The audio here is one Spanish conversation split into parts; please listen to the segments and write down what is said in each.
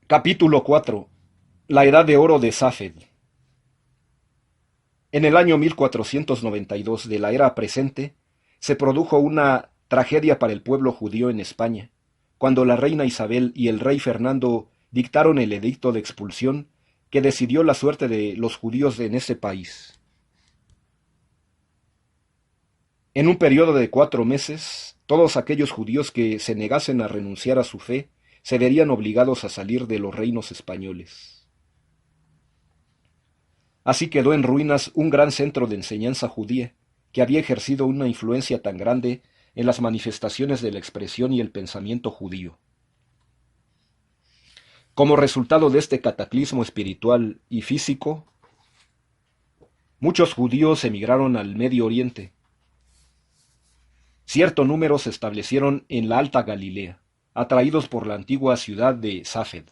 Capítulo 4. La Edad de Oro de Safed. En el año 1492 de la era presente, se produjo una tragedia para el pueblo judío en España, cuando la reina Isabel y el rey Fernando dictaron el edicto de expulsión que decidió la suerte de los judíos en ese país. En un periodo de 4 meses, todos aquellos judíos que se negasen a renunciar a su fe se verían obligados a salir de los reinos españoles. Así quedó en ruinas un gran centro de enseñanza judía, que había ejercido una influencia tan grande en las manifestaciones de la expresión y el pensamiento judío. Como resultado de este cataclismo espiritual y físico, muchos judíos emigraron al Medio Oriente. Cierto número se establecieron en la Alta Galilea, atraídos por la antigua ciudad de Safed.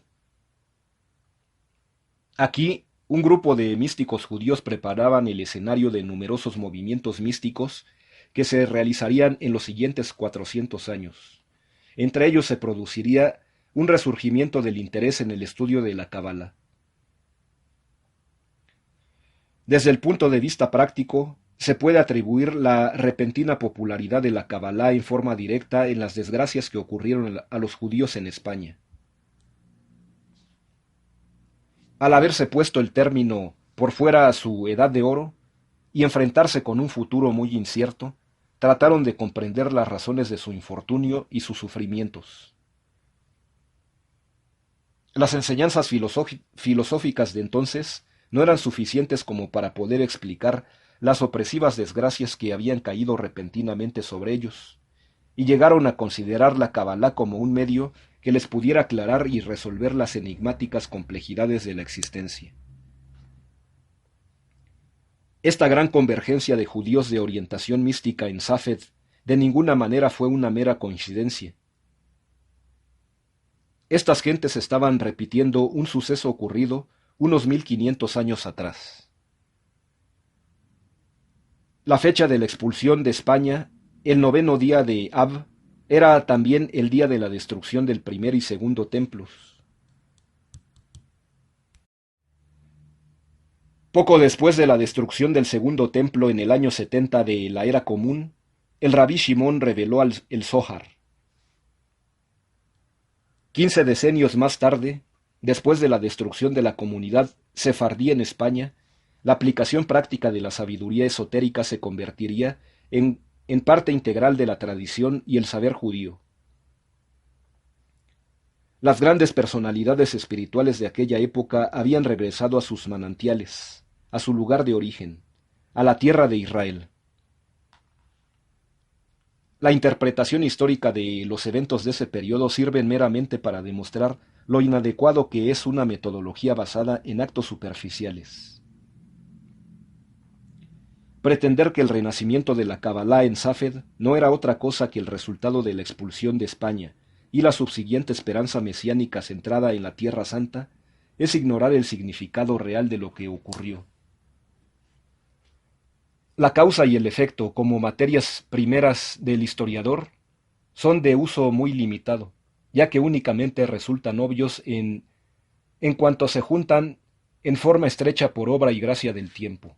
Aquí, un grupo de místicos judíos preparaban el escenario de numerosos movimientos místicos que se realizarían en los siguientes 400 años. Entre ellos se produciría un resurgimiento del interés en el estudio de la Cábala. Desde el punto de vista práctico, se puede atribuir la repentina popularidad de la Cábala en forma directa en las desgracias que ocurrieron a los judíos en España. Al haberse puesto el término por fuera a su edad de oro y enfrentarse con un futuro muy incierto, trataron de comprender las razones de su infortunio y sus sufrimientos. Las enseñanzas filosóficas de entonces no eran suficientes como para poder explicar las opresivas desgracias que habían caído repentinamente sobre ellos, y llegaron a considerar la Cábala como un medio que les pudiera aclarar y resolver las enigmáticas complejidades de la existencia. Esta gran convergencia de judíos de orientación mística en Safed de ninguna manera fue una mera coincidencia. Estas gentes estaban repitiendo un suceso ocurrido unos 1500 años atrás. La fecha de la expulsión de España, el 9º día de Ab, era también el día de la destrucción del primer y segundo templos. Poco después de la destrucción del segundo templo en el año 70 de la Era Común, el Rabí Shimón reveló el Zohar. 15 decenios más tarde, después de la destrucción de la comunidad sefardí en España, la aplicación práctica de la sabiduría esotérica se convertiría en parte integral de la tradición y el saber judío. Las grandes personalidades espirituales de aquella época habían regresado a sus manantiales, a su lugar de origen, a la tierra de Israel. La interpretación histórica de los eventos de ese periodo sirve meramente para demostrar lo inadecuado que es una metodología basada en actos superficiales. Pretender que el renacimiento de la Cábala en Safed no era otra cosa que el resultado de la expulsión de España y la subsiguiente esperanza mesiánica centrada en la Tierra Santa es ignorar el significado real de lo que ocurrió. La causa y el efecto como materias primeras del historiador son de uso muy limitado, ya que únicamente resultan obvios en cuanto se juntan en forma estrecha por obra y gracia del tiempo.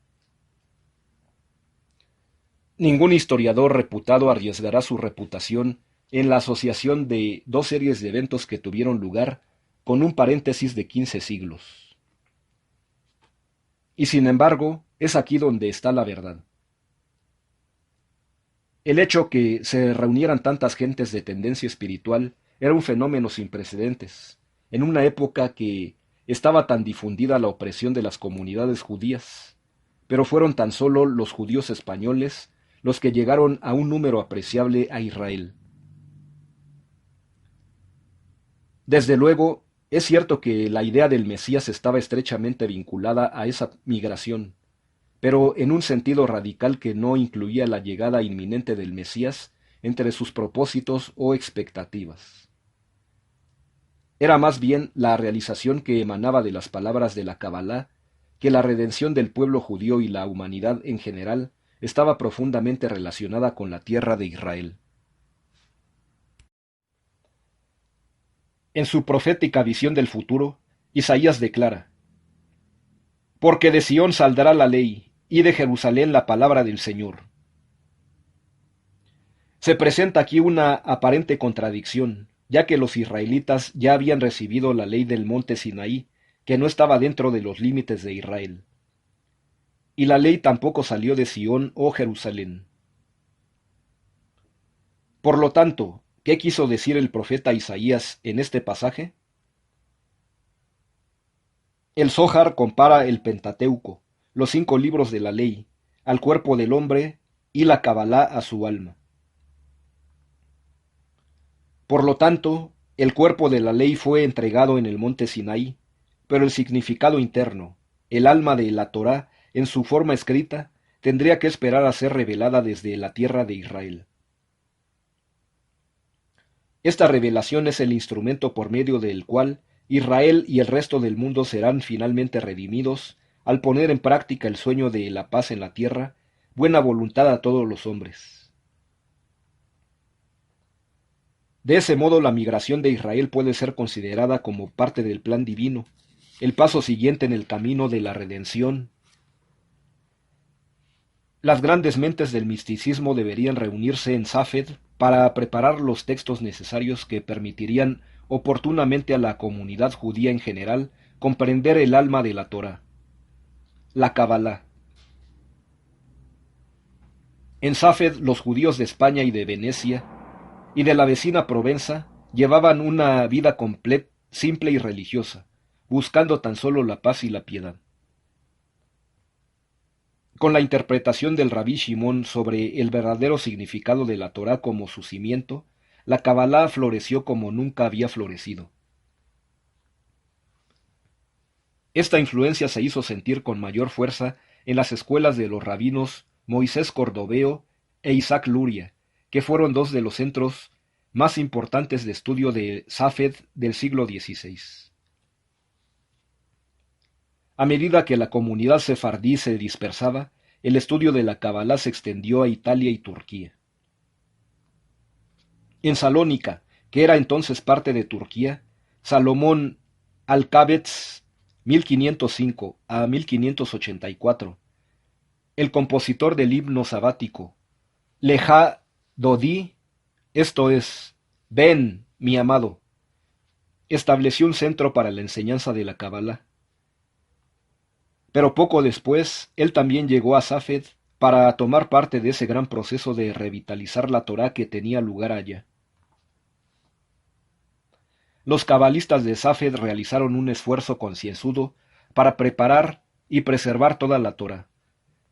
Ningún historiador reputado arriesgará su reputación en la asociación de dos series de eventos que tuvieron lugar con un paréntesis de 15 siglos. Y sin embargo, es aquí donde está la verdad. El hecho que se reunieran tantas gentes de tendencia espiritual era un fenómeno sin precedentes, en una época que estaba tan difundida la opresión de las comunidades judías, pero fueron tan solo los judíos españoles los que llegaron a un número apreciable a Israel. Desde luego, es cierto que la idea del Mesías estaba estrechamente vinculada a esa migración, pero en un sentido radical que no incluía la llegada inminente del Mesías entre sus propósitos o expectativas. Era más bien la realización que emanaba de las palabras de la Cábala, que la redención del pueblo judío y la humanidad en general estaba profundamente relacionada con la tierra de Israel. En su profética visión del futuro, Isaías declara: Porque de Sión saldrá la ley, y de Jerusalén la palabra del Señor. Se presenta aquí una aparente contradicción, ya que los israelitas ya habían recibido la ley del monte Sinaí, que no estaba dentro de los límites de Israel. Y la ley tampoco salió de Sión o Jerusalén. Por lo tanto, ¿qué quiso decir el profeta Isaías en este pasaje? El Zohar compara el Pentateuco, los 5 libros de la ley, al cuerpo del hombre y la Cabalá a su alma. Por lo tanto, el cuerpo de la ley fue entregado en el monte Sinaí, pero el significado interno, el alma de la Torá, en su forma escrita, tendría que esperar a ser revelada desde la tierra de Israel. Esta revelación es el instrumento por medio del cual Israel y el resto del mundo serán finalmente redimidos al poner en práctica el sueño de la paz en la tierra, buena voluntad a todos los hombres. De ese modo, la migración de Israel puede ser considerada como parte del plan divino, el paso siguiente en el camino de la redención. Las grandes mentes del misticismo deberían reunirse en Safed para preparar los textos necesarios que permitirían oportunamente a la comunidad judía en general comprender el alma de la Torá, la Kabbalah. En Safed, los judíos de España y de Venecia y de la vecina Provenza llevaban una vida completa, simple y religiosa, buscando tan solo la paz y la piedad. Con la interpretación del Rabí Shimón sobre el verdadero significado de la Torá como su cimiento, la Kabbalah floreció como nunca había florecido. Esta influencia se hizo sentir con mayor fuerza en las escuelas de los rabinos Moisés Cordoveo e Isaac Luria, que fueron 2 de los centros más importantes de estudio de Safed del siglo XVI. A medida que la comunidad sefardí se dispersaba, el estudio de la Kabbalah se extendió a Italia y Turquía. En Salónica, que era entonces parte de Turquía, Salomón Alcábetz, 1505 a 1584, el compositor del himno sabático, Lejá Dodi, esto es, ven, mi amado, estableció un centro para la enseñanza de la Kabbalah. Pero poco después, él también llegó a Safed para tomar parte de ese gran proceso de revitalizar la Torá que tenía lugar allá. Los cabalistas de Safed realizaron un esfuerzo concienzudo para preparar y preservar toda la Torá,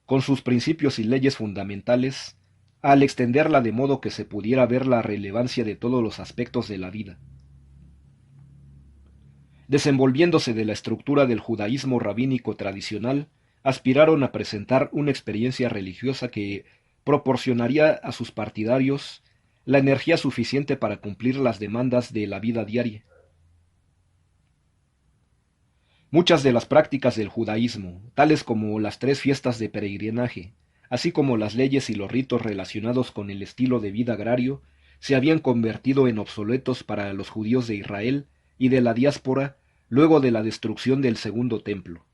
con sus principios y leyes fundamentales, al extenderla de modo que se pudiera ver la relevancia de todos los aspectos de la vida. Desenvolviéndose de la estructura del judaísmo rabínico tradicional, aspiraron a presentar una experiencia religiosa que proporcionaría a sus partidarios la energía suficiente para cumplir las demandas de la vida diaria. Muchas de las prácticas del judaísmo, tales como las 3 fiestas de peregrinaje, así como las leyes y los ritos relacionados con el estilo de vida agrario, se habían convertido en obsoletos para los judíos de Israel y de la diáspora luego de la destrucción del segundo templo.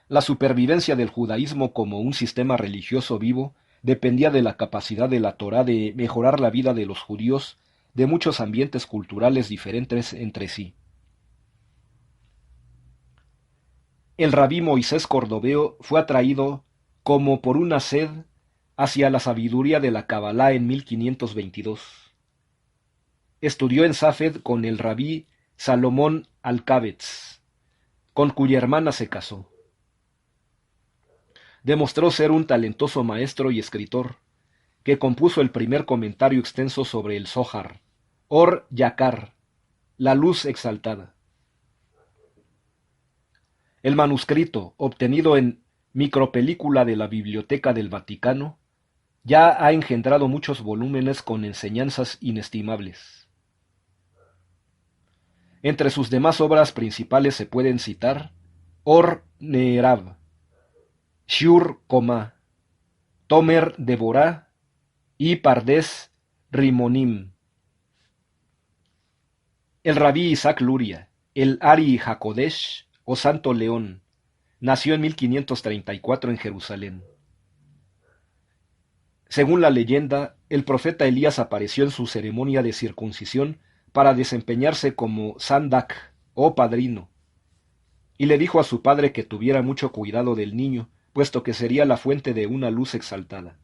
La supervivencia del judaísmo como un sistema religioso vivo dependía de la capacidad de la Torá de mejorar la vida de los judíos de muchos ambientes culturales diferentes entre sí. El rabí Moisés Cordoveo fue atraído, como por una sed, hacia la sabiduría de la Kabbalah en 1522. Estudió en Safed con el rabí Salomón Alcábetz, con cuya hermana se casó. Demostró ser un talentoso maestro y escritor, que compuso el primer comentario extenso sobre el Zohar, Or Yakar, la luz exaltada. El manuscrito, obtenido en micropelícula de la Biblioteca del Vaticano, ya ha engendrado muchos volúmenes con enseñanzas inestimables. Entre sus demás obras principales se pueden citar Or Neerav, Shur Komá, Tomer Deborah y Pardes Rimonim. El rabí Isaac Luria, el Ari Hakodesh o Santo León, nació en 1534 en Jerusalén. Según la leyenda, el profeta Elías apareció en su ceremonia de circuncisión para desempeñarse como Sandak o padrino, y le dijo a su padre que tuviera mucho cuidado del niño, puesto que sería la fuente de una luz exaltada.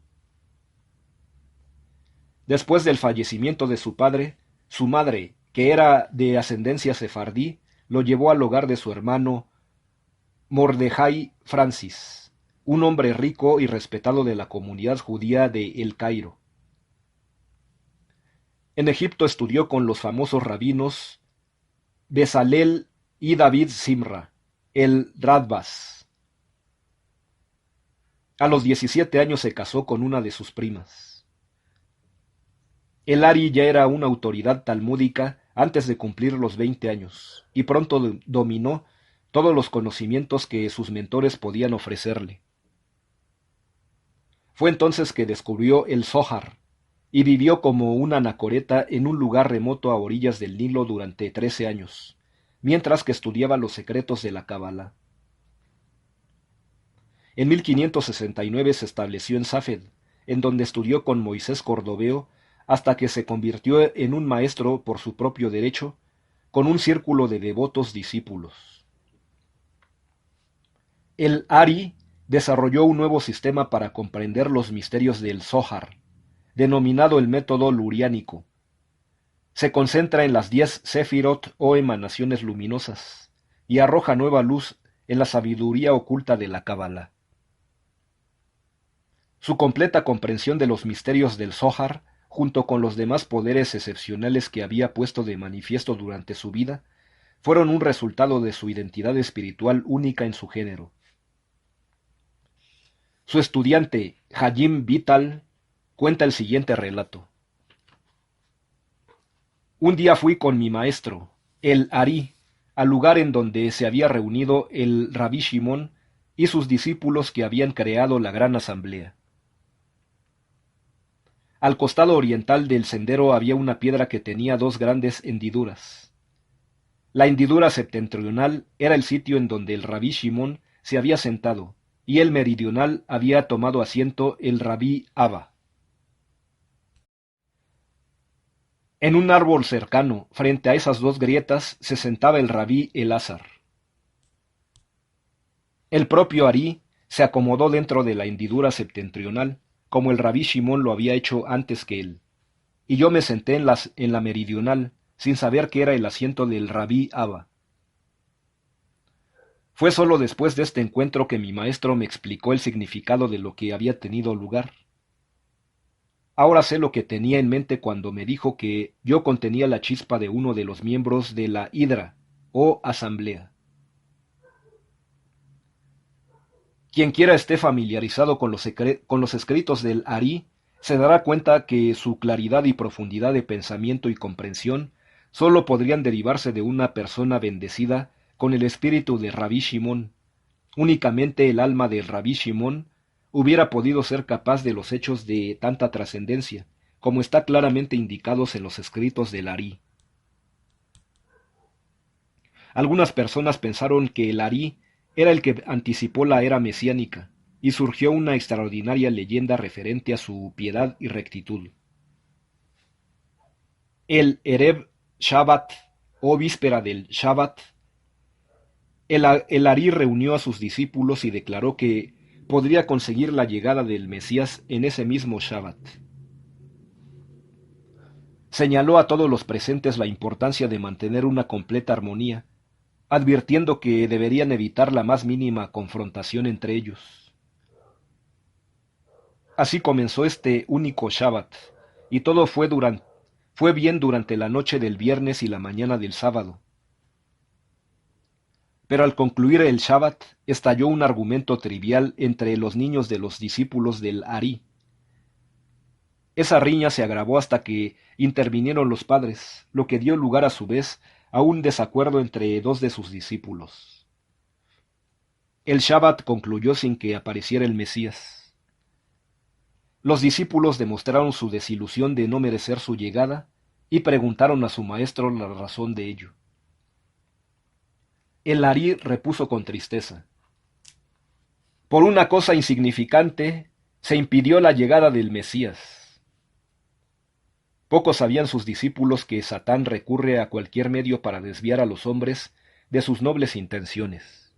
Después del fallecimiento de su padre, su madre, que era de ascendencia sefardí, lo llevó al hogar de su hermano Mordejai Francis, un hombre rico y respetado de la comunidad judía de El Cairo. En Egipto estudió con los famosos rabinos Bezalel y David Simra, el Radbaz. A los 17 años se casó con una de sus primas. El Ari ya era una autoridad talmúdica antes de cumplir los 20 años, y pronto dominó todos los conocimientos que sus mentores podían ofrecerle. Fue entonces que descubrió el Zohar, y vivió como un anacoreta en un lugar remoto a orillas del Nilo durante 13 años, mientras que estudiaba los secretos de la Cábala. En 1569 se estableció en Safed, en donde estudió con Moisés Cordoveo hasta que se convirtió en un maestro por su propio derecho, con un círculo de devotos discípulos. El Ari desarrolló un nuevo sistema para comprender los misterios del Zohar, denominado el método luriánico. Se concentra en las 10 sefirot o emanaciones luminosas, y arroja nueva luz en la sabiduría oculta de la Cábala. Su completa comprensión de los misterios del Zohar, junto con los demás poderes excepcionales que había puesto de manifiesto durante su vida, fueron un resultado de su identidad espiritual única en su género. Su estudiante, Hayim Vital, cuenta el siguiente relato. Un día fui con mi maestro, el Ari, al lugar en donde se había reunido el Rabí Shimón y sus discípulos que habían creado la gran asamblea. Al costado oriental del sendero había una piedra que tenía 2 grandes hendiduras. La hendidura septentrional era el sitio en donde el Rabí Shimón se había sentado, y el meridional había tomado asiento el Rabí Abba. En un árbol cercano, frente a esas 2 grietas, se sentaba el Rabí Elazar. El propio Ari se acomodó dentro de la hendidura septentrional, como el Rabí Shimón lo había hecho antes que él, y yo me senté en la meridional, sin saber que era el asiento del Rabí Abba. Fue sólo después de este encuentro que mi maestro me explicó el significado de lo que había tenido lugar. Ahora sé lo que tenía en mente cuando me dijo que yo contenía la chispa de uno de los miembros de la Hidra, o Asamblea. Quien quiera esté familiarizado con los escritos del Ari, se dará cuenta que su claridad y profundidad de pensamiento y comprensión sólo podrían derivarse de una persona bendecida con el espíritu de Rabí Shimón. Únicamente el alma del Rabí Shimón hubiera podido ser capaz de los hechos de tanta trascendencia, como está claramente indicados en los escritos del Ari. Algunas personas pensaron que el Ari era el que anticipó la era mesiánica, y surgió una extraordinaria leyenda referente a su piedad y rectitud. El Erev Shabbat, o víspera del Shabbat, el Ari reunió a sus discípulos y declaró que podría conseguir la llegada del Mesías en ese mismo Shabbat. Señaló a todos los presentes la importancia de mantener una completa armonía, advirtiendo que deberían evitar la más mínima confrontación entre ellos. Así comenzó este único Shabbat, y todo fue bien durante la noche del viernes y la mañana del sábado. Pero al concluir el Shabbat, estalló un argumento trivial entre los niños de los discípulos del Ari. Esa riña se agravó hasta que intervinieron los padres, lo que dio lugar a su vez a un desacuerdo entre 2 de sus discípulos. El Shabbat concluyó sin que apareciera el Mesías. Los discípulos demostraron su desilusión de no merecer su llegada y preguntaron a su maestro la razón de ello. El Ari repuso con tristeza: por una cosa insignificante se impidió la llegada del Mesías. Pocos sabían sus discípulos que Satán recurre a cualquier medio para desviar a los hombres de sus nobles intenciones.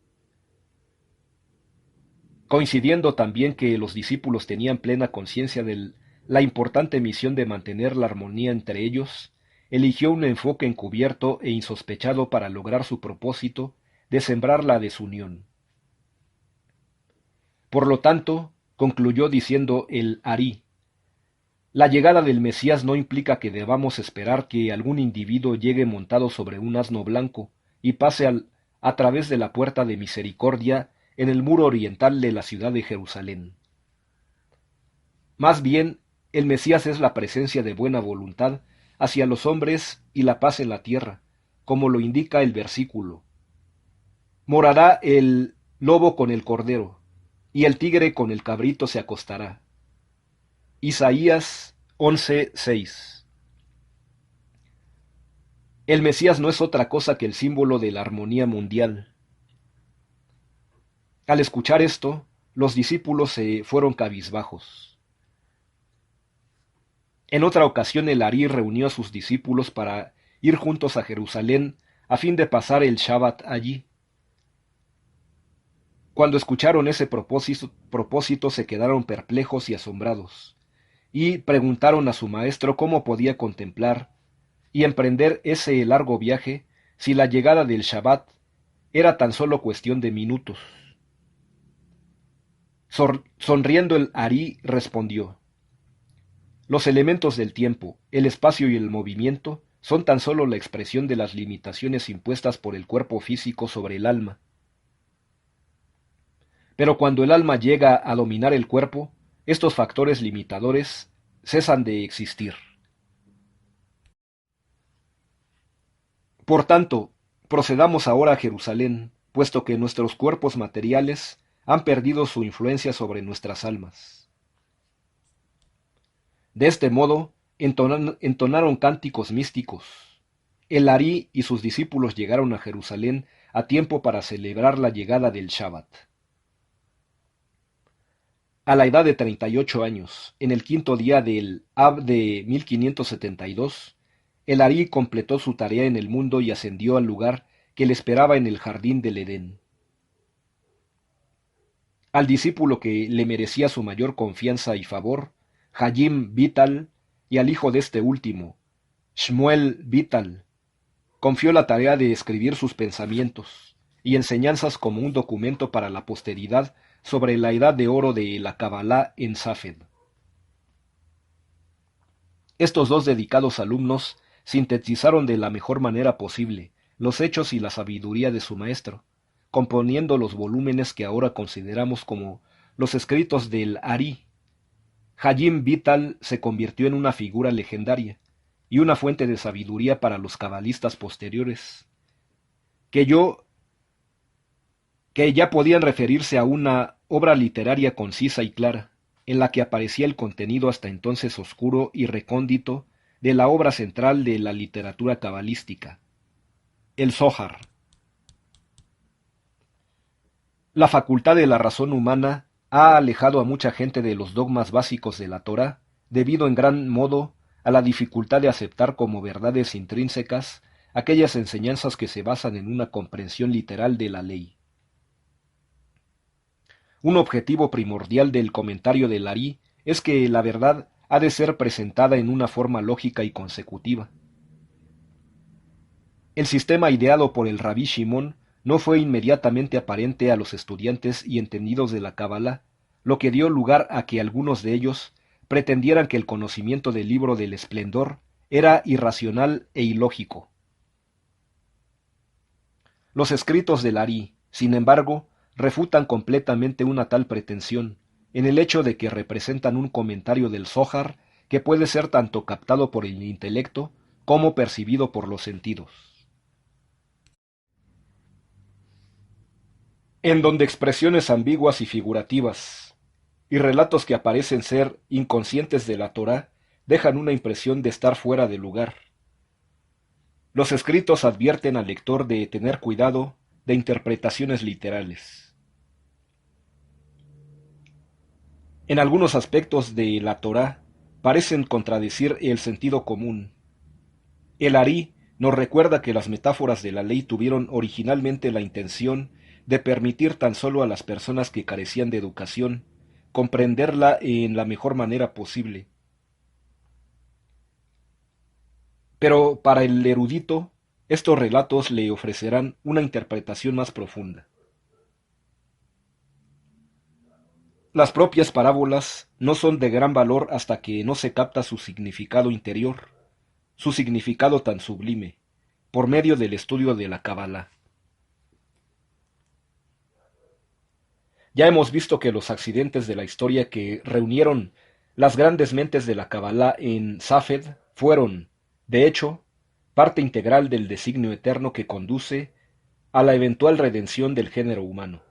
Coincidiendo también que los discípulos tenían plena conciencia de la importante misión de mantener la armonía entre ellos, eligió un enfoque encubierto e insospechado para lograr su propósito de sembrar la desunión. Por lo tanto, concluyó diciendo el Ari: la llegada del Mesías no implica que debamos esperar que algún individuo llegue montado sobre un asno blanco y pase a través de la puerta de misericordia en el muro oriental de la ciudad de Jerusalén. Más bien, el Mesías es la presencia de buena voluntad hacia los hombres y la paz en la tierra, como lo indica el versículo. Morará el lobo con el cordero, y el tigre con el cabrito se acostará. Isaías 11:6. El Mesías no es otra cosa que el símbolo de la armonía mundial. Al escuchar esto, los discípulos se fueron cabizbajos. En otra ocasión el Ari reunió a sus discípulos para ir juntos a Jerusalén a fin de pasar el Shabbat allí. Cuando escucharon ese propósito se quedaron perplejos y asombrados, y preguntaron a su maestro cómo podía contemplar y emprender ese largo viaje si la llegada del Shabbat era tan solo cuestión de minutos. Sonriendo el Ari respondió: los elementos del tiempo, el espacio y el movimiento son tan solo la expresión de las limitaciones impuestas por el cuerpo físico sobre el alma. Pero cuando el alma llega a dominar el cuerpo, estos factores limitadores cesan de existir. Por tanto, procedamos ahora a Jerusalén, puesto que nuestros cuerpos materiales han perdido su influencia sobre nuestras almas. De este modo, entonaron cánticos místicos. El Ari y sus discípulos llegaron a Jerusalén a tiempo para celebrar la llegada del Shabbat. A la edad de 38 años, en el quinto día del Ab de 1572, el Ari completó su tarea en el mundo y ascendió al lugar que le esperaba en el jardín del Edén. Al discípulo que le merecía su mayor confianza y favor, Hayim Vital, y al hijo de este último, Shmuel Vital, confió la tarea de escribir sus pensamientos y enseñanzas como un documento para la posteridad sobre la edad de oro de la Kabbalah en Safed. Estos dos dedicados alumnos sintetizaron de la mejor manera posible los hechos y la sabiduría de su maestro, componiendo los volúmenes que ahora consideramos como los escritos del Ari. Hayim Vital se convirtió en una figura legendaria y una fuente de sabiduría para los cabalistas posteriores, que ya podían referirse a una obra literaria concisa y clara, en la que aparecía el contenido hasta entonces oscuro y recóndito de la obra central de la literatura cabalística, el Zohar. La facultad de la razón humana ha alejado a mucha gente de los dogmas básicos de la Torá, debido en gran modo a la dificultad de aceptar como verdades intrínsecas aquellas enseñanzas que se basan en una comprensión literal de la ley. Un objetivo primordial del comentario del Ari es que la verdad ha de ser presentada en una forma lógica y consecutiva. El sistema ideado por el Rabí Shimon no fue inmediatamente aparente a los estudiantes y entendidos de la Kabbalah, lo que dio lugar a que algunos de ellos pretendieran que el conocimiento del libro del esplendor era irracional e ilógico. Los escritos del Ari, sin embargo, refutan completamente una tal pretensión, en el hecho de que representan un comentario del Zohar que puede ser tanto captado por el intelecto como percibido por los sentidos. En donde expresiones ambiguas y figurativas y relatos que aparecen ser inconscientes de la Torá dejan una impresión de estar fuera de lugar, Los escritos advierten al lector de tener cuidado de interpretaciones literales. En algunos aspectos de la Torá parecen contradecir el sentido común. El Ari nos recuerda que las metáforas de la ley tuvieron originalmente la intención de permitir tan solo a las personas que carecían de educación comprenderla en la mejor manera posible. Pero para el erudito, estos relatos le ofrecerán una interpretación más profunda. Las propias parábolas no son de gran valor hasta que no se capta su significado interior, su significado tan sublime, por medio del estudio de la Cábala. Ya hemos visto que los accidentes de la historia que reunieron las grandes mentes de la Cábala en Safed fueron, de hecho, parte integral del designio eterno que conduce a la eventual redención del género humano.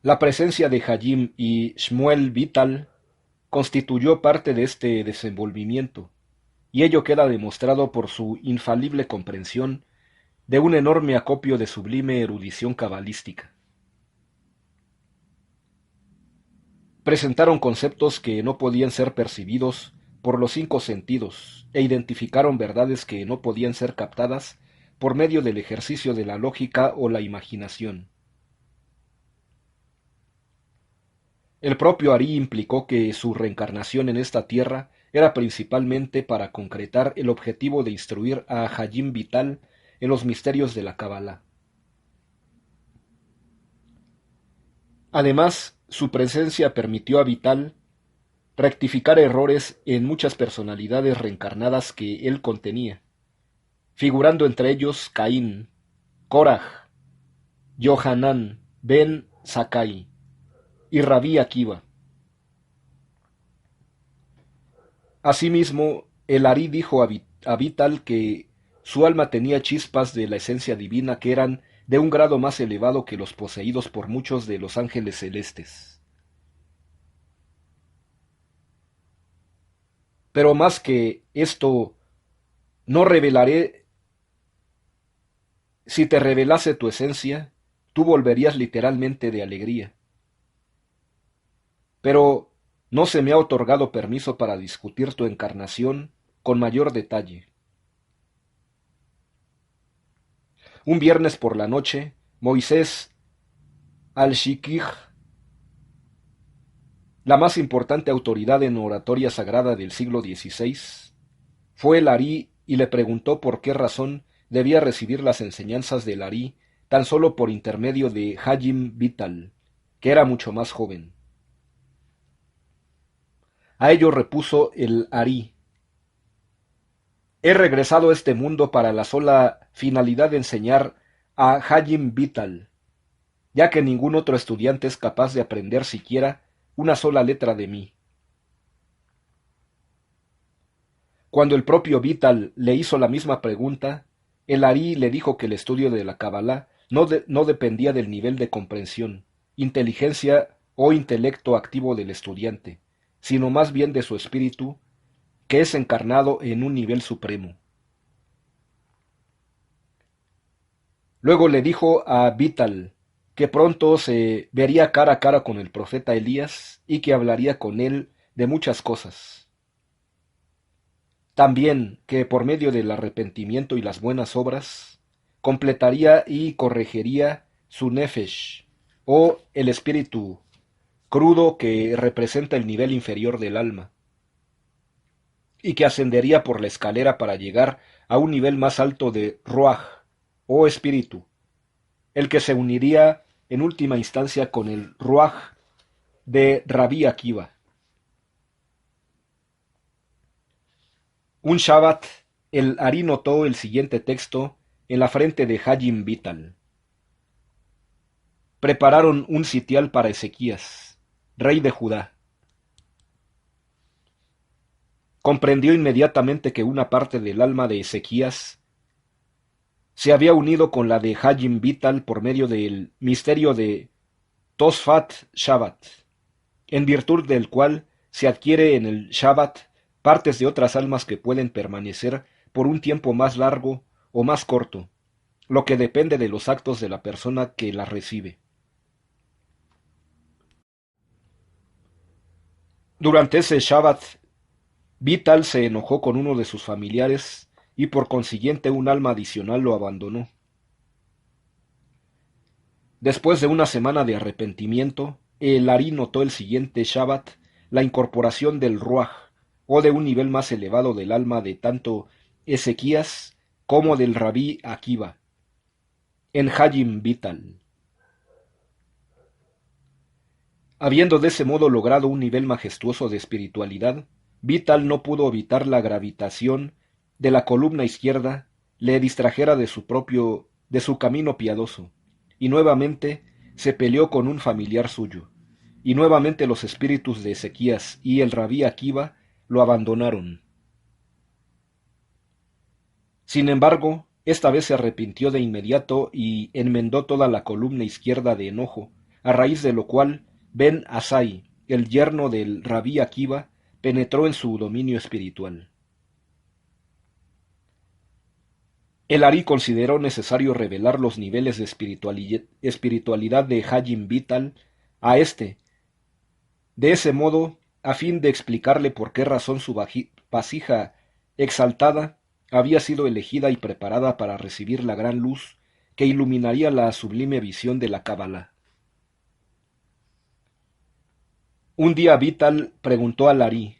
La presencia de Hayim y Shmuel Vital constituyó parte de este desenvolvimiento, y ello queda demostrado por su infalible comprensión de un enorme acopio de sublime erudición cabalística. Presentaron conceptos que no podían ser percibidos por los cinco sentidos e identificaron verdades que no podían ser captadas por medio del ejercicio de la lógica o la imaginación. El propio Ari implicó que su reencarnación en esta tierra era principalmente para concretar el objetivo de instruir a Hayim Vital en los misterios de la Cábala. Además, su presencia permitió a Vital rectificar errores en muchas personalidades reencarnadas que él contenía, figurando entre ellos Caín, Korah, Yohanan ben Zakkai y Rabí Akiva. Asimismo, el Ari dijo a Vital que su alma tenía chispas de la esencia divina que eran de un grado más elevado que los poseídos por muchos de los ángeles celestes. Pero más que esto, no revelaré, si te revelase tu esencia, tú volverías literalmente de alegría. Pero no se me ha otorgado permiso para discutir tu encarnación con mayor detalle. Un viernes por la noche, Moisés al-Shikij, la más importante autoridad en oratoria sagrada del siglo XVI, fue el Ari y le preguntó por qué razón debía recibir las enseñanzas del Ari tan solo por intermedio de Hayim Vital, que era mucho más joven. A ello repuso el Ari: he regresado a este mundo para la sola finalidad de enseñar a Hayim Vital, ya que ningún otro estudiante es capaz de aprender siquiera una sola letra de mí. Cuando el propio Vital le hizo la misma pregunta, el Ari le dijo que el estudio de la Cábala no dependía del nivel de comprensión, inteligencia o intelecto activo del estudiante, sino más bien de su espíritu, que es encarnado en un nivel supremo. Luego le dijo a Vital que pronto se vería cara a cara con el profeta Elías y que hablaría con él de muchas cosas. También que por medio del arrepentimiento y las buenas obras, completaría y corregiría su nefesh, o el espíritu crudo que representa el nivel inferior del alma, y que ascendería por la escalera para llegar a un nivel más alto de ruaj, o espíritu, el que se uniría en última instancia con el ruaj de Rabí Akiva. Un Shabbat, el Ari notó el siguiente texto en la frente de Hayim Vital. Prepararon un sitial para Ezequías, rey de Judá. Comprendió inmediatamente que una parte del alma de Ezequías se había unido con la de Hayim Vital por medio del misterio de Tosfat Shabbat, en virtud del cual se adquiere en el Shabbat partes de otras almas que pueden permanecer por un tiempo más largo o más corto, lo que depende de los actos de la persona que las recibe. Durante ese Shabbat, Vital se enojó con uno de sus familiares y por consiguiente un alma adicional lo abandonó. Después de una semana de arrepentimiento, el Ari notó el siguiente Shabbat la incorporación del Ruaj, o de un nivel más elevado del alma de tanto Ezequías como del Rabí Akiva, en Hayim Vital. Habiendo de ese modo logrado un nivel majestuoso de espiritualidad, Vital no pudo evitar la gravitación de la columna izquierda le distrajera de su camino piadoso, y nuevamente se peleó con un familiar suyo, y nuevamente los espíritus de Ezequías y el rabí Akiva lo abandonaron. Sin embargo, esta vez se arrepintió de inmediato y enmendó toda la columna izquierda de enojo, a raíz de lo cual Ben Asai, el yerno del rabí Akiva, penetró en su dominio espiritual. El Ari consideró necesario revelar los niveles de espiritualidad de Hayim Vital a este, de ese modo, a fin de explicarle por qué razón su vasija exaltada había sido elegida y preparada para recibir la gran luz que iluminaría la sublime visión de la Cábala. Un día Vital preguntó al Ari: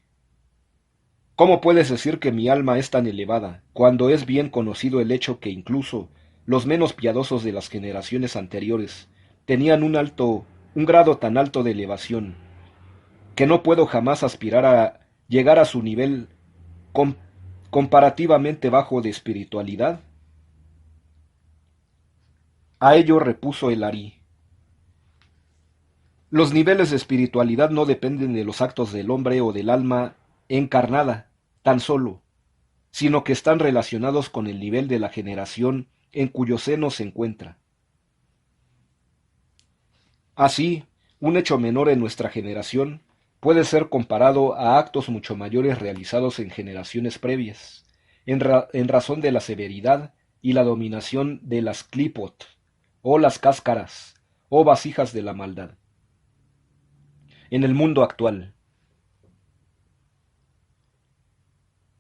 ¿cómo puedes decir que mi alma es tan elevada, cuando es bien conocido el hecho que incluso los menos piadosos de las generaciones anteriores tenían un grado tan alto de elevación, que no puedo jamás aspirar a llegar a su nivel com- comparativamente bajo de espiritualidad? A ello repuso el Ari: los niveles de espiritualidad no dependen de los actos del hombre o del alma encarnada, tan solo, sino que están relacionados con el nivel de la generación en cuyo seno se encuentra. Así, un hecho menor en nuestra generación puede ser comparado a actos mucho mayores realizados en generaciones previas, en razón de la severidad y la dominación de las clipot, o las cáscaras, o vasijas de la maldad. En el mundo actual.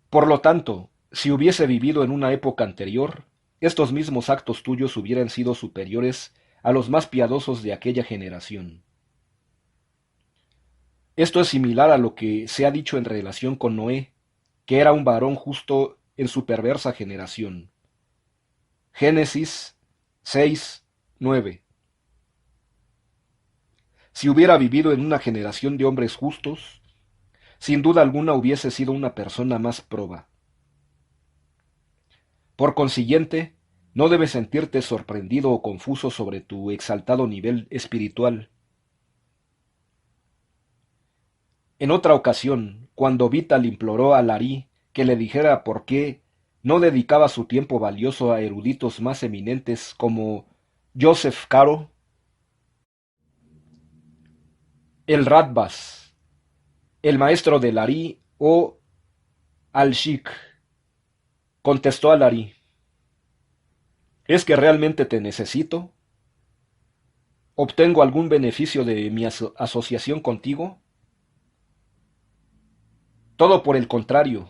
Por lo tanto, si hubiese vivido en una época anterior, estos mismos actos tuyos hubieran sido superiores a los más piadosos de aquella generación. Esto es similar a lo que se ha dicho en relación con Noé, que era un varón justo en su perversa generación. Génesis 6:9. Si hubiera vivido en una generación de hombres justos, sin duda alguna hubiese sido una persona más proba. Por consiguiente, no debes sentirte sorprendido o confuso sobre tu exaltado nivel espiritual. En otra ocasión, cuando Vital imploró a Lari que le dijera por qué no dedicaba su tiempo valioso a eruditos más eminentes como Joseph Caro, el Radbaz, el maestro de Lari o Al-Sheikh, contestó a Lari: ¿es que realmente te necesito? ¿Obtengo algún beneficio de mi asociación contigo? Todo por el contrario.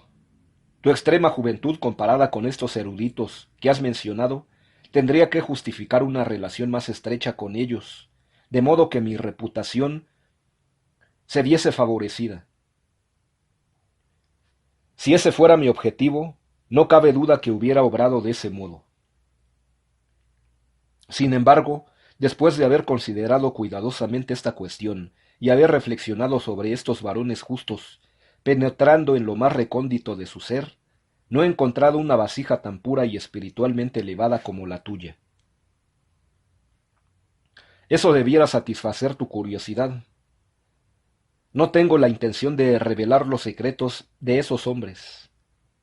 Tu extrema juventud comparada con estos eruditos que has mencionado tendría que justificar una relación más estrecha con ellos, de modo que mi reputación se viese favorecida. Si ese fuera mi objetivo, no cabe duda que hubiera obrado de ese modo. Sin embargo, después de haber considerado cuidadosamente esta cuestión y haber reflexionado sobre estos varones justos, penetrando en lo más recóndito de su ser, no he encontrado una vasija tan pura y espiritualmente elevada como la tuya. Eso debiera satisfacer tu curiosidad. No tengo la intención de revelar los secretos de esos hombres,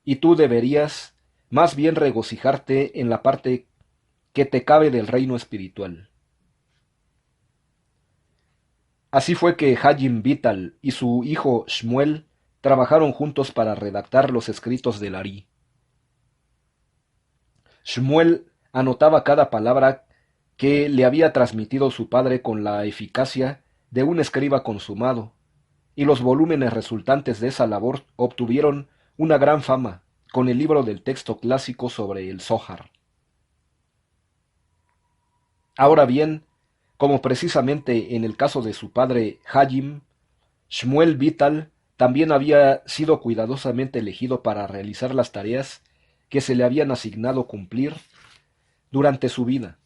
y tú deberías más bien regocijarte en la parte que te cabe del reino espiritual. Así fue que Hayim Vital y su hijo Shmuel trabajaron juntos para redactar los escritos del Ari. Shmuel anotaba cada palabra que le había transmitido su padre con la eficacia de un escriba consumado, y los volúmenes resultantes de esa labor obtuvieron una gran fama con el libro del texto clásico sobre el Zohar. Ahora bien, como precisamente en el caso de su padre Hayim, Shmuel Vital también había sido cuidadosamente elegido para realizar las tareas que se le habían asignado cumplir durante su vida.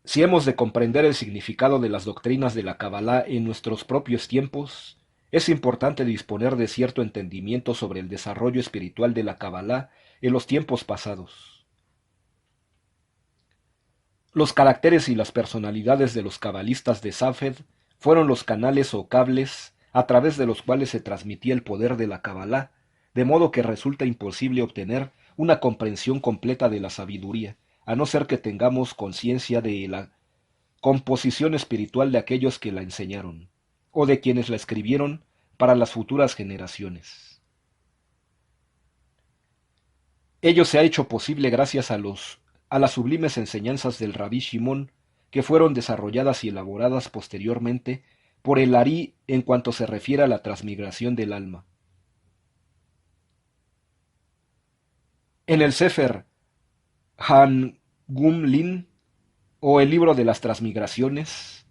Si hemos de comprender el significado de las doctrinas de la Kabbalah en nuestros propios tiempos, es importante disponer de cierto entendimiento sobre el desarrollo espiritual de la Kabbalah en los tiempos pasados. Los caracteres y las personalidades de los cabalistas de Safed fueron los canales o cables a través de los cuales se transmitía el poder de la Kabbalah, de modo que resulta imposible obtener una comprensión completa de la sabiduría, a no ser que tengamos conciencia de la composición espiritual de aquellos que la enseñaron, o de quienes la escribieron para las futuras generaciones. Ello se ha hecho posible gracias a las sublimes enseñanzas del Rabí Shimon, que fueron desarrolladas y elaboradas posteriormente por el Ari en cuanto se refiere a la transmigración del alma. En el Sefer Han-Gumlin, o el libro de las transmigraciones,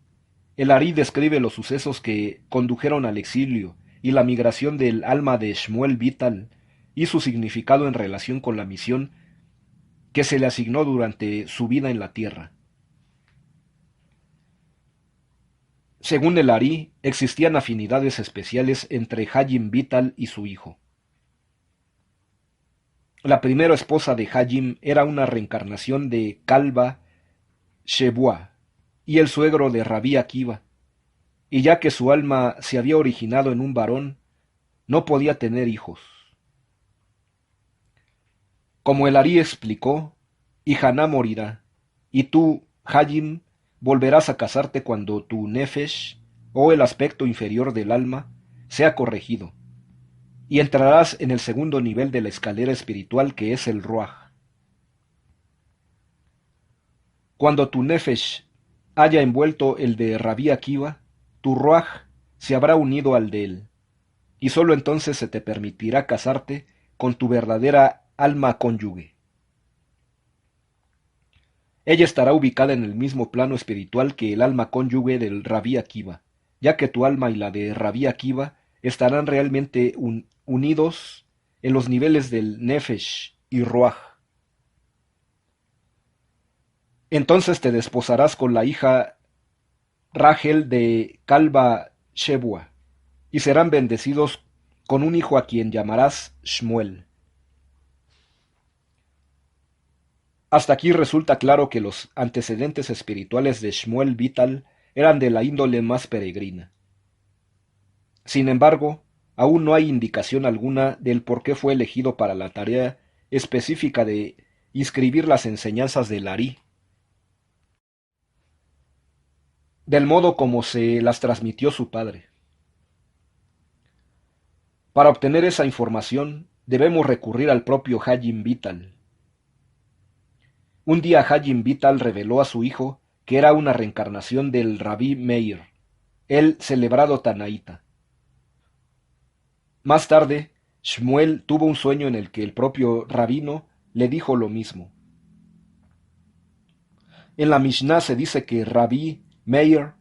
el Ari describe los sucesos que condujeron al exilio y la migración del alma de Shmuel Vital y su significado en relación con la misión que se le asignó durante su vida en la tierra. Según el Ari, existían afinidades especiales entre Hayim Vital y su hijo. La primera esposa de Hayim era una reencarnación de Kalba Shebua y el suegro de Rabí Akiva, y ya que su alma se había originado en un varón, no podía tener hijos. Como el Ari explicó, y Haná morirá, y tú, Hayim, volverás a casarte cuando tu nefesh, o el aspecto inferior del alma, sea corregido, y entrarás en el segundo nivel de la escalera espiritual que es el Ruach. Cuando tu nefesh haya envuelto el de Rabí Akiva, tu Ruach se habrá unido al de él, y sólo entonces se te permitirá casarte con tu verdadera alma cónyuge. Ella estará ubicada en el mismo plano espiritual que el alma cónyuge del Rabí Akiva, ya que tu alma y la de Rabí Akiva estarán realmente unidos en los niveles del Nefesh y Ruach. Entonces te desposarás con la hija Rachel de Kalba Shebua, y serán bendecidos con un hijo a quien llamarás Shmuel. Hasta aquí resulta claro que los antecedentes espirituales de Shmuel Vital eran de la índole más peregrina. Sin embargo, aún no hay indicación alguna del por qué fue elegido para la tarea específica de inscribir las enseñanzas del Ari, del modo como se las transmitió su padre. Para obtener esa información, debemos recurrir al propio Hayim Vital. Un día Hayim Vital reveló a su hijo que era una reencarnación del Rabí Meir, el celebrado Tanaíta. Más tarde, Shmuel tuvo un sueño en el que el propio rabino le dijo lo mismo. En la Mishnah se dice que Rabí Meir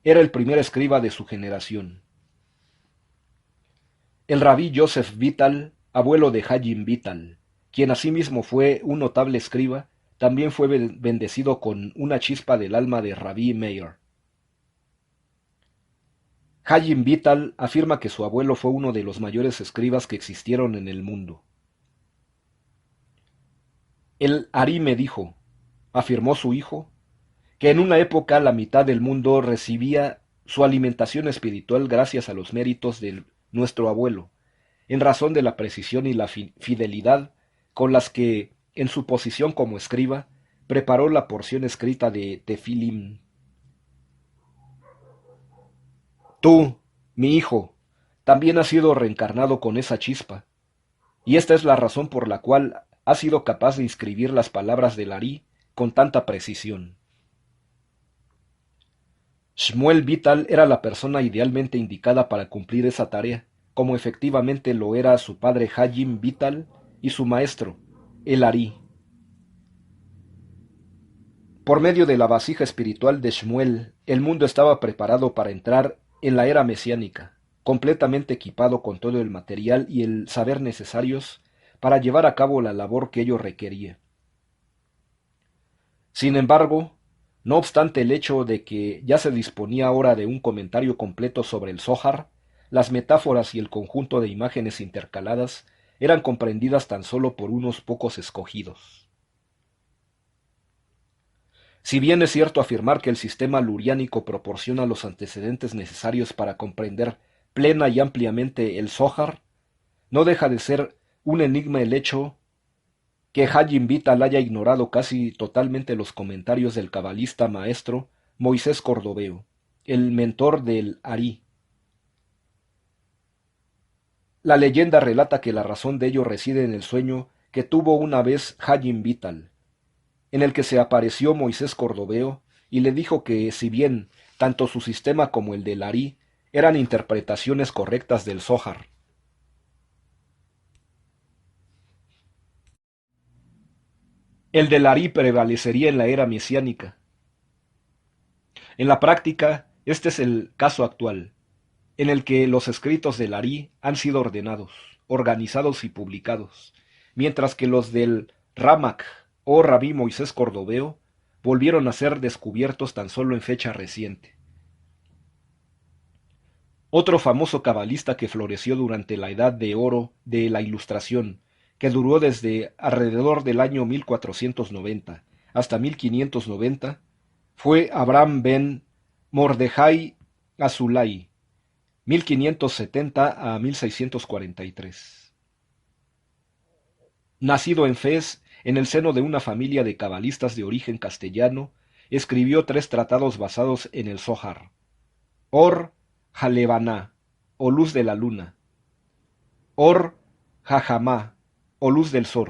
era el primer escriba de su generación. El Rabí Yosef Vital, abuelo de Hayim Vital, quien asimismo fue un notable escriba, también fue bendecido con una chispa del alma de Rabí Meir. Hayim Vital afirma que su abuelo fue uno de los mayores escribas que existieron en el mundo. El Ari me dijo, afirmó su hijo, que en una época la mitad del mundo recibía su alimentación espiritual gracias a los méritos de nuestro abuelo, en razón de la precisión y la fidelidad con las que, en su posición como escriba, preparó la porción escrita de Tefilim. Tú, Mi hijo también ha sido reencarnado con esa chispa, y esta es la razón por la cual ha sido capaz de inscribir las palabras del Ari con tanta precisión. Shmuel Vital era la persona idealmente indicada para cumplir esa tarea, como efectivamente lo era su padre Hayim Vital y su maestro, el Ari. Por medio de la vasija espiritual de Shmuel, el mundo estaba preparado para entrar en la era mesiánica, completamente equipado con todo el material y el saber necesarios para llevar a cabo la labor que ello requería. Sin embargo, no obstante el hecho de que ya se disponía ahora de un comentario completo sobre el Zohar, las metáforas y el conjunto de imágenes intercaladas eran comprendidas tan solo por unos pocos escogidos. Si bien es cierto afirmar que el sistema luriánico proporciona los antecedentes necesarios para comprender plena y ampliamente el Zohar, no deja de ser un enigma el hecho que Hayim Vital haya ignorado casi totalmente los comentarios del cabalista maestro Moisés Cordoveo, el mentor del Ari. La leyenda relata que la razón de ello reside en el sueño que tuvo una vez Hayim Vital, en el que se apareció Moisés Cordoveo y le dijo que, si bien tanto su sistema como el del Ari eran interpretaciones correctas del Zohar, el del Ari prevalecería en la era mesiánica. En la práctica, este es el caso actual, en el que los escritos del Ari han sido ordenados, organizados y publicados, mientras que los del Ramak o Rabí Moisés Cordoveo volvieron a ser descubiertos tan solo en fecha reciente. Otro famoso cabalista que floreció durante la Edad de Oro de la Ilustración, que duró desde alrededor del año 1490 hasta 1590, fue Abraham ben Mordejai Azulai, 1570 a 1643. Nacido en Fez, en el seno de una familia de cabalistas de origen castellano, escribió 3 tratados basados en el Zohar: Or Halevaná, o luz de la luna; Or Hajamá, o luz del sol;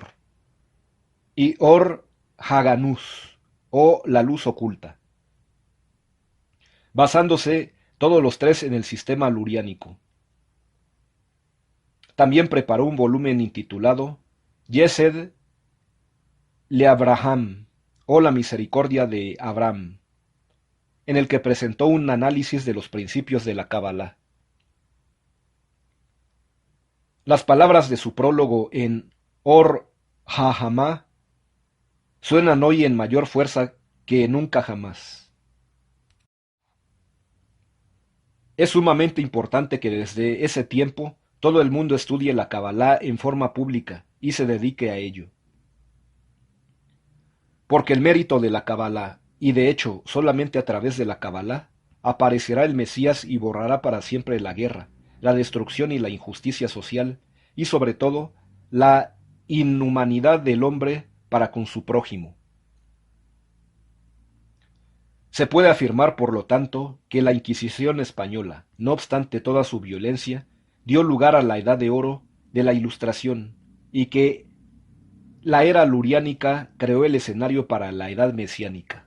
y Or Haganús, o la luz oculta, basándose todos los 3 en el sistema luriánico. También preparó un volumen intitulado Yesed le Abraham, o la misericordia de Abraham, en el que presentó un análisis de los principios de la Kabbalah. Las palabras de su prólogo en Or HaHamá suenan hoy en mayor fuerza que nunca jamás. Es sumamente importante que desde ese tiempo todo el mundo estudie la Kabbalah en forma pública y se dedique a ello. Porque el mérito de la Kabbalah, y de hecho solamente a través de la Kabbalah, aparecerá el Mesías y borrará para siempre la guerra, la destrucción y la injusticia social, y sobre todo, la inhumanidad del hombre para con su prójimo. Se puede afirmar, por lo tanto, que la Inquisición española, no obstante toda su violencia, dio lugar a la Edad de Oro de la Ilustración, y que la era luriánica creó el escenario para la Edad mesiánica.